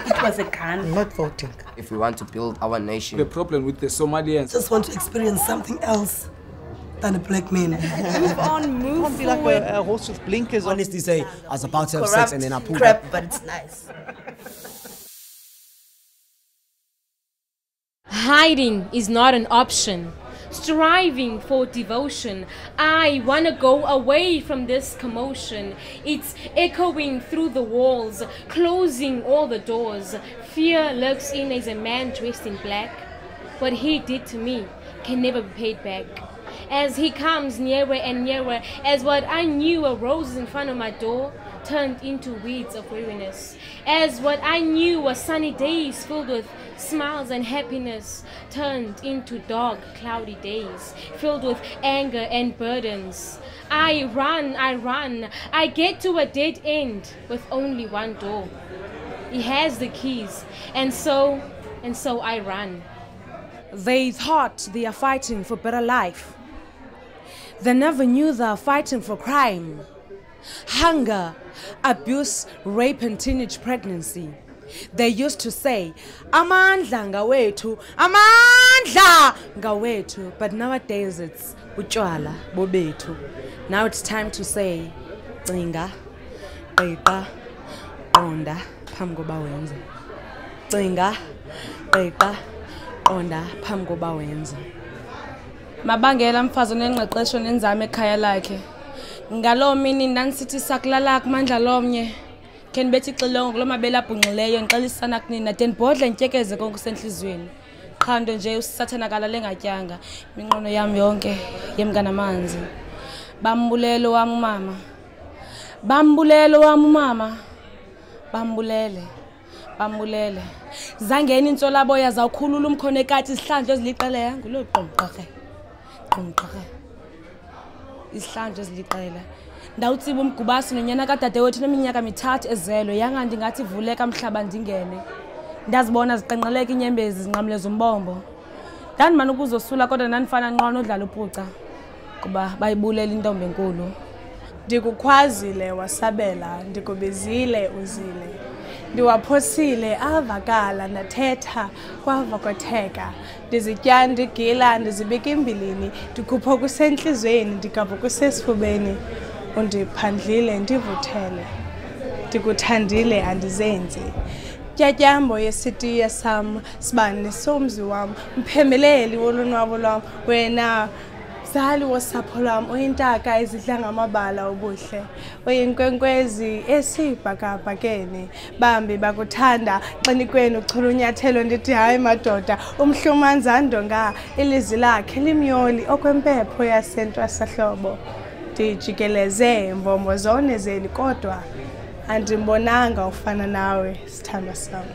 It was a gun. I'm not voting. If we want to build our nation. The problem with the Somalians. Just want to experience something else than a black man. Move on, move Can't be like forward. a horse with blinkers. Honestly say, I was about to have Corrupt sex and then I pulled crap, up. but it's nice. Hiding is not an option. Striving for devotion. I wanna go away from this commotion. It's echoing through the walls, closing all the doors. Fear lurks in as a man dressed in black. What he did to me can never be paid back. As he comes nearer and nearer, as what I knew were roses in front of my door turned into weeds of weariness. As what I knew were sunny days filled with smiles and happiness turned into dark, cloudy days filled with anger and burdens. I run, I get to a dead end with only one door. He has the keys, and so I run. They thought they are fighting for better life. They never knew they are fighting for crime, hunger, abuse, rape and teenage pregnancy. They used to say, Amandla ngawethu, Amandla ngawethu. But nowadays it's utshwala bobethu. Now it's time to say, Cinga, Qeqa, Qonda, phambi koba wenze. Cinga, Qeqa, Qonda, phambi koba wenze. Mabangela mfazi onengqeqesho nenzame ekhaya lakhe. Ngalo mini nanisithi sakulala kumandla lomnye. Ken bethi xilongo kulo mabela abhunxileyo ngixelisana kunina den bodla ntyekeze konke kusenhlizweni. Qhando nje usathana kalale ngatyanga. Minqono yami yonke yemka namanzi. Bambulelo wami mama. Bambulelo wami mama. Bambulele. Bambulele. Zangena intsolaboya zawukhulula umkhonekati isihlandlo eziliqele ngulo qonqoqe. Qonqoqe. Isihlandlo eziliqela. Ndawutsiba umgubasi nonyana kadadewethu neminyaka 3 ezelwe yanga ndingathi vuleka mhlaba ndingene. Ndazibona ziqenqeleka inyembezi zinqamleza umbombo. Ndandimana ukuzosula kodwa nandifana nqono odlala upuca kuba bayibulela intombi enkulu. Ndikukhwazile wasabela, ndikubizile uzile. Ndiwaphosile avakala ndathetha kwavakotheka. Ndizitya ndigila ndizibeka imbilini, ndikhupha kusentlizweni ndikapha kusesifubeni. Undiphandlile ndivuthele. Ndikuthandile andizenzi. Tyatyambo yesitiya sam, sibane somzi wam, mphembeleli wolonwabo lwam, wena mzali wosapho lwam, oyintaka ezidla ngamabala obuhle, oyinkwenkwezi esibhakabhakeni, bambi bakuthanda xenikweni uchola unyathelo ndithi hayi madoda, umhlumanzandonga ilizwi lakhe limyoli okwempepho yasentwasahlobo. Ndijikeleze mbombo zone zeli kodwa andimbonanga ufana nawe sithandwa sam.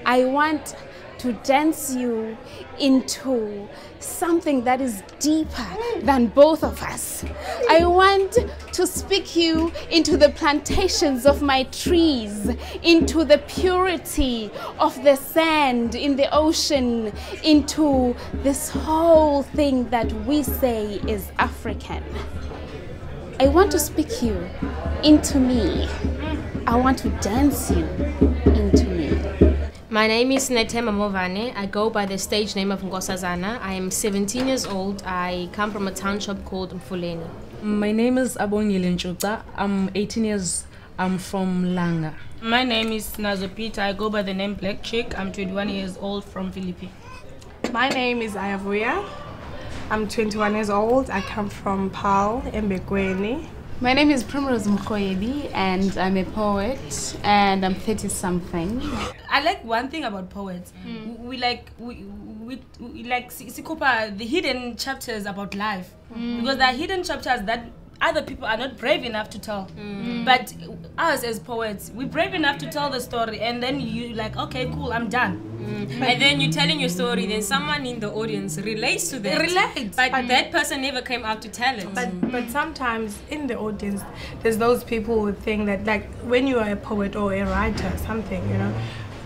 I want to dance you into something that is deeper than both of us. I want to speak you into the plantations of my trees, into the purity of the sand in the ocean, into this whole thing that we say is African. I want to speak you into me. I want to dance you into me. My name is Netema Movane. I go by the stage name of Nkosazana. I am 17 years old. I come from a township called Mfuleni. My name is Abongile Nchuca. I'm 18 years. I'm from Langa. My name is Nazo Peter. I go by the name Black Chick. I'm 21 years old from Philippi. My name is Ayavuya. I'm 21 years old. I come from Paarl, Mbekweni. My name is Primrose Mkhoyebi and I'm a poet and I'm 30-something. I like one thing about poets. We like Sikupa, the hidden chapters about life. Because there are hidden chapters that other people are not brave enough to tell. But us as poets, we're brave enough to tell the story and then you like, okay, cool, I'm done. And then you're telling your story, then someone in the audience relates to that. But that person never came out to tell it. But sometimes in the audience, there's those people who think that like when you are a poet or a writer or something, you know,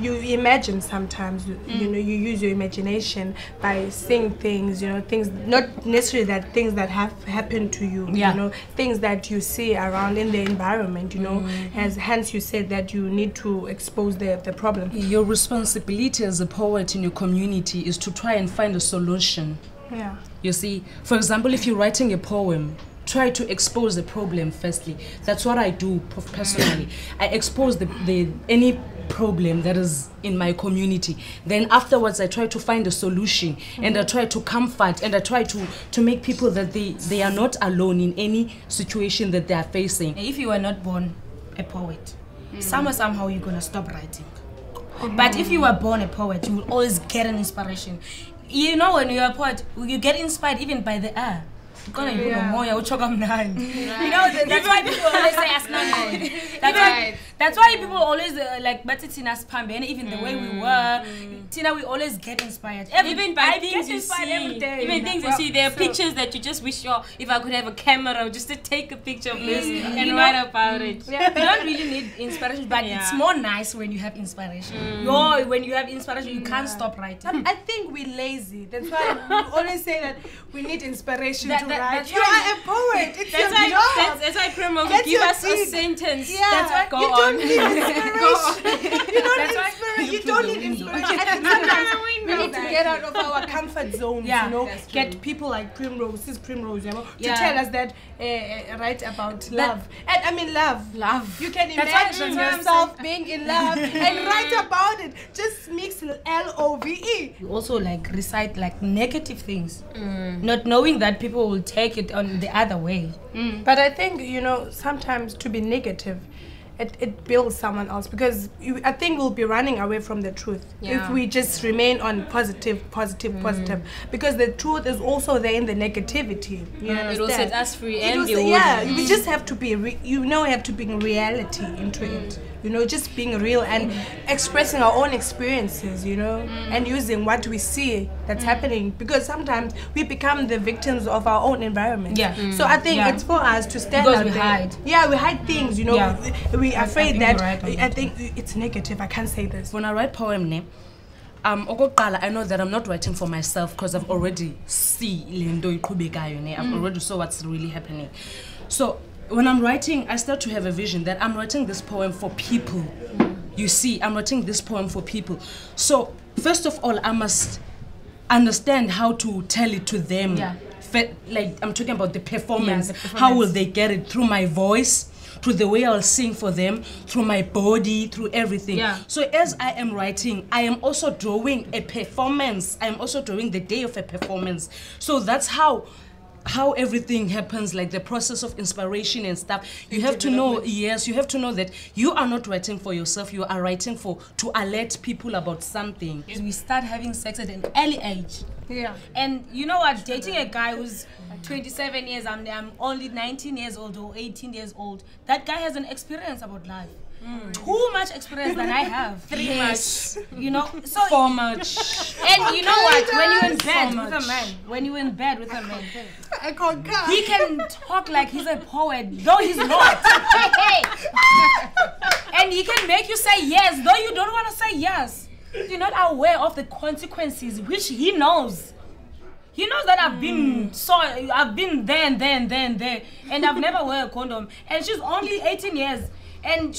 you imagine sometimes, you know, you use your imagination by seeing things, you know, things, not necessarily that things that have happened to you, you know, things that you see around in the environment, you know, hence you said that you need to expose the problem. Your responsibility as a poet in your community is to try and find a solution. Yeah. You see, for example, if you're writing a poem, try to expose the problem firstly. That's what I do personally. I expose any problem that is in my community. Then afterwards I try to find a solution, and I try to comfort, and I try to make people that they are not alone in any situation that they are facing. If you were not born a poet, somehow you're gonna stop writing. But if you were born a poet, you will always get an inspiration. You know, when you're a poet, you get inspired even by the air. You know, that's why people always say Asnang. That's why people always like Batitina Spambe, and even the way we were, Tina, we always get inspired. Even by things you see, even things you see, there are pictures that you just wish, if I could have a camera just to take a picture of this and write about it. You don't really need inspiration, but it's more nice when you have inspiration. When you have inspiration, you can't stop writing. I think we're lazy. That's why we always say that we need inspiration to write. That's you are a poet. It's your job. That's why Primo will give us a sentence. Yeah. That's why you don't need inspiration. You don't need inspiration. Sometimes we need to get out of our comfort zones, you know, get people like Primrose, you know, to tell us that, write about love. And I mean love. You can imagine yourself being in love and write about it. Just mix LOVE. You also like recite like negative things, not knowing that people will take it on the other way. But I think, you know, sometimes to be negative, it builds someone else, because I think we'll be running away from the truth if we just remain on positive, because the truth is also there in the negativity. You understand? It will set us free, we just have to be, have to bring reality into it. You know, just being real and expressing our own experiences, you know, and using what we see that's happening, because sometimes we become the victims of our own environment. So I think it's for us to stand out there. Hide. Yeah, we hide things, you know. We are afraid that I think it's negative. I can't say this. When I write poem, I know that I'm not writing for myself, because I've already I've already saw what's really happening. So when I'm writing, I start to have a vision that I'm writing this poem for people. You see, I'm writing this poem for people. So first of all, I must understand how to tell it to them. Like, I'm talking about the performance. How will they get it? Through my voice, through the way I'll sing for them, through my body, through everything. So as I am writing, I am also drawing a performance. I am also drawing the day of a performance. So that's how everything happens, like the process of inspiration and stuff. You have to know, you have to know that you are not writing for yourself, you are writing to alert people about something. We start having sex at an early age. And you know what, dating a guy who's 27 years, I'm only 19 years old or 18 years old, that guy has an experience about life. Too much experience than I have. 3 months. You know, so 4 much. And you know what? When you're in bed with a man, I can't come. He can talk like he's a poet, though he's not. And he can make you say yes, though you don't want to say yes. You're not aware of the consequences, which he knows. He knows that I've been there and there, and I've never wear a condom. And she's only 18 years. And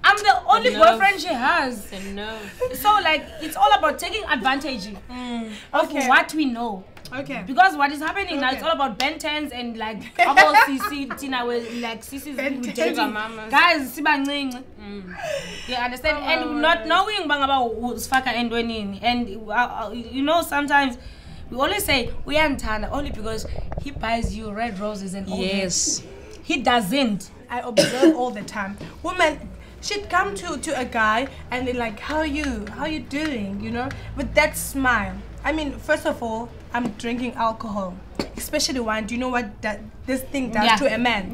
I'm the only boyfriend she has. So like, it's all about taking advantage of what we know. Because what is happening now, it's all about Ben 10s and like about CC, Tina, like CC's guys, you understand? And not knowing about who's faka and winning. And you know, sometimes we always say we are Ntana only because he buys you red roses and all that. He doesn't. I observe all the time. Women, she'd come to a guy and they're like, how are you doing, you know, with that smile. I mean, first of all, I'm drinking alcohol, especially wine. Do you know what this thing does to a man?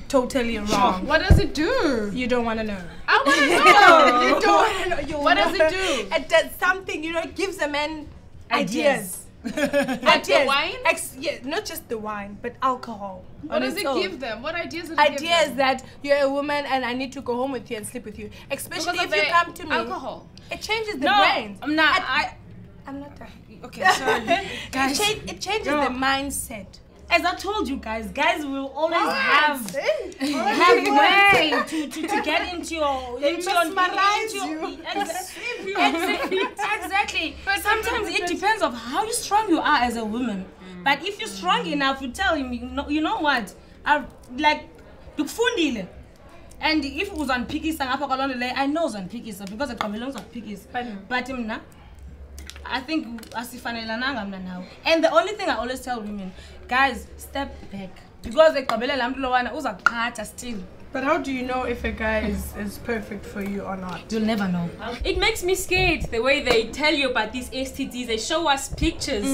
Totally wrong. What does it do? You don't want to know. I want to know. You don't want to know. What does it do? It does something, you know, it gives a man ideas. Like the wine? Yeah, not just the wine, but alcohol. What does it give them? What ideas does it give them? Ideas that you're a woman and I need to go home with you and sleep with you. Especially if you come to me. Alcohol. It changes the brain. I'm not done. Okay, sorry. Guys, it changes the mindset. As I told you guys will always have way to get into your exactly. But sometimes it depends on how strong you are as a woman. But if you're strong enough, you tell him, you know what? Like ukufundile. And if it was on Pikisa, I know it's on Pikisa because it belongs on Pikisa. But I think now. And the only thing I always tell women, guys, step back. Because still. But how do you know if a guy is perfect for you or not? You'll never know. It makes me scared the way they tell you about these STDs. They show us pictures.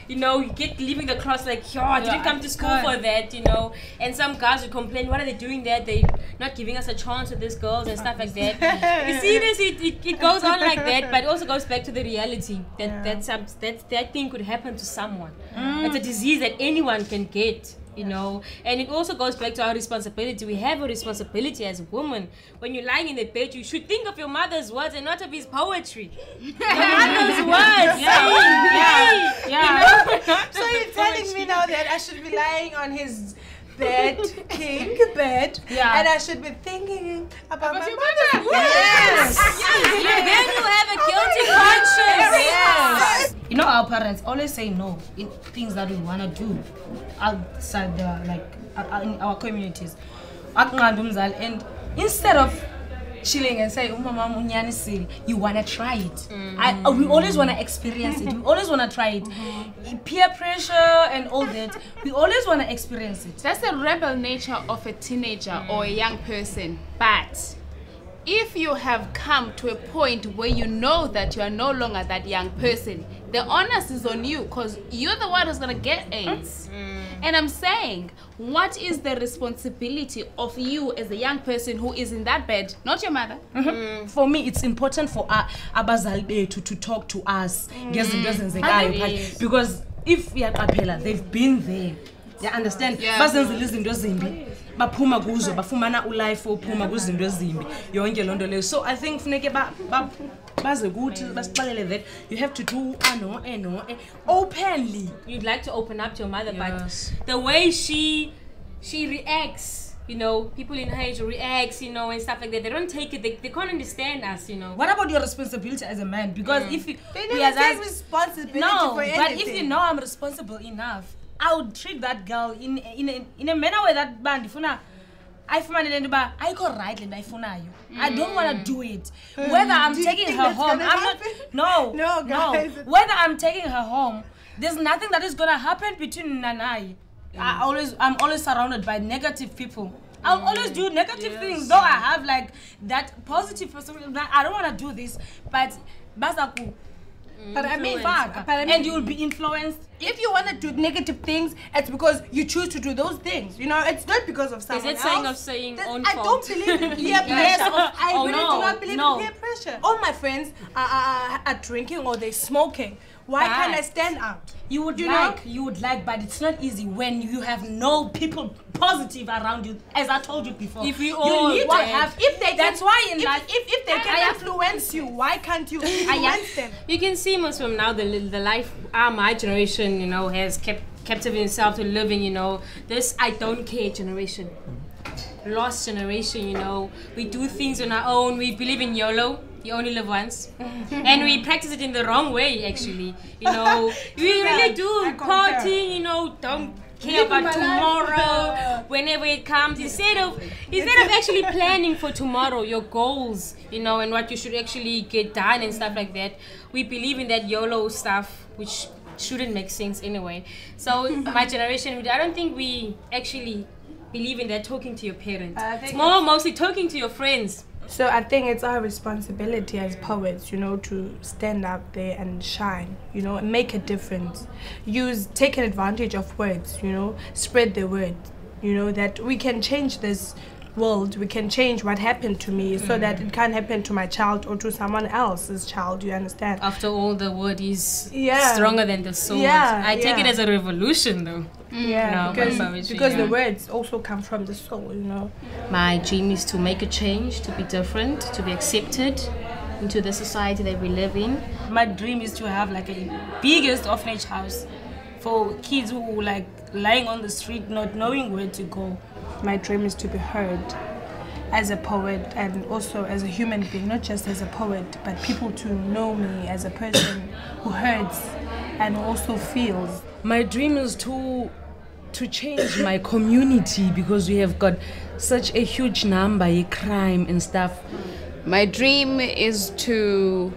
You know, you get leaving the class like, yo, I didn't come to school for that, you know. And some guys would complain, what are they doing there? They're not giving us a chance with these girls and stuff like that. You see this? It goes on like that, but it also goes back to the reality that thing could happen to someone. It's a disease that anyone can get. You know, and it also goes back to our responsibility. We have a responsibility as women. When you're lying in the bed, you should think of your mother's words and not of his poetry. Your mother's words. Yeah. You know? So you're telling me now that I should be lying on his bed, king bed, and I should be thinking about my mother. Yes. Then you have a guilty conscience. Yes. You know, our parents always say no in things that we want to do outside in our communities. And instead of chilling and say, you want to try it. We always want to experience it. We always want to try it. Peer pressure and all that, we always want to experience it. That's the rebel nature of a teenager or a young person. But if you have come to a point where you know that you are no longer that young person, the onus is on you because you're the one who's going to get AIDS. And I'm saying, what is the responsibility of you as a young person who is in that bed, not your mother? For me, it's important for abazali to talk to us. Because if we are kapela, they've been there. You understand? Baphuma kuzo bafumana ulife ophuma kuzinto ezimbi yonke lonto leyo. So I think funeke baze ukuthi basixelele that you have to do openly. You'd like to open up to your mother, but the way she reacts, you know, people in her age reacts, you know, and stuff like that, they don't take it, they can't understand us, you know. What about your responsibility as a man? Because if you never take responsibility for anything. But if you know I'm responsible enough, I would treat that girl in a manner where that band I got right and I don't want to do it. Whether I'm taking her home, No, guys. Whether I'm taking her home, there's nothing that is gonna happen between Nana and I. I'm always surrounded by negative people. I'll always do negative things, though I have like that positive person. I don't want to do this, but Basaku. But I mean, and you will be influenced. If you want to do negative things, it's because you choose to do those things. You know, it's not because of someone else. Saying own I don't believe in peer pressure. I really do not believe in peer pressure. All my friends are drinking or they're smoking. Why can't I stand out? You would like, but it's not easy when you have no people positive around you. As I told you before, if you need to have, that's why in life, if they can influence you, why can't you influence them? You can see most from now the life my generation, you know, has kept captive in itself to living, you know, this I don't care generation, lost generation, you know. We do things on our own. We believe in YOLO. You only live once. And we practice it in the wrong way, actually. You know, we really do party, you know, don't care about tomorrow, whenever it comes. Instead of actually planning for tomorrow, your goals, you know, and what you should actually get done and stuff like that, we believe in that YOLO stuff, which shouldn't make sense anyway. So my generation, I don't think we actually believe in that talking to your parents. It's mostly talking to your friends. So I think it's our responsibility as poets, you know, to stand out there and shine, you know, and make a difference. Taking advantage of words, you know, spread the word, you know, that we can change this world, we can change what happened to me so that it can't happen to my child or to someone else's child. You understand? After all, the word is stronger than the sword. I take it as a revolution, though. Because the words also come from the soul, you know. My dream is to make a change, to be different, to be accepted into the society that we live in. My dream is to have like a biggest orphanage house for kids who like lying on the street not knowing where to go. My dream is to be heard as a poet and also as a human being, not just as a poet, but people to know me as a person who hurts and also feels. My dream is to change my community because we have got such a huge number of crime and stuff. My dream is to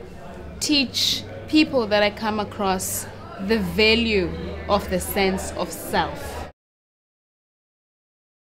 teach people that I come across the value of the sense of self.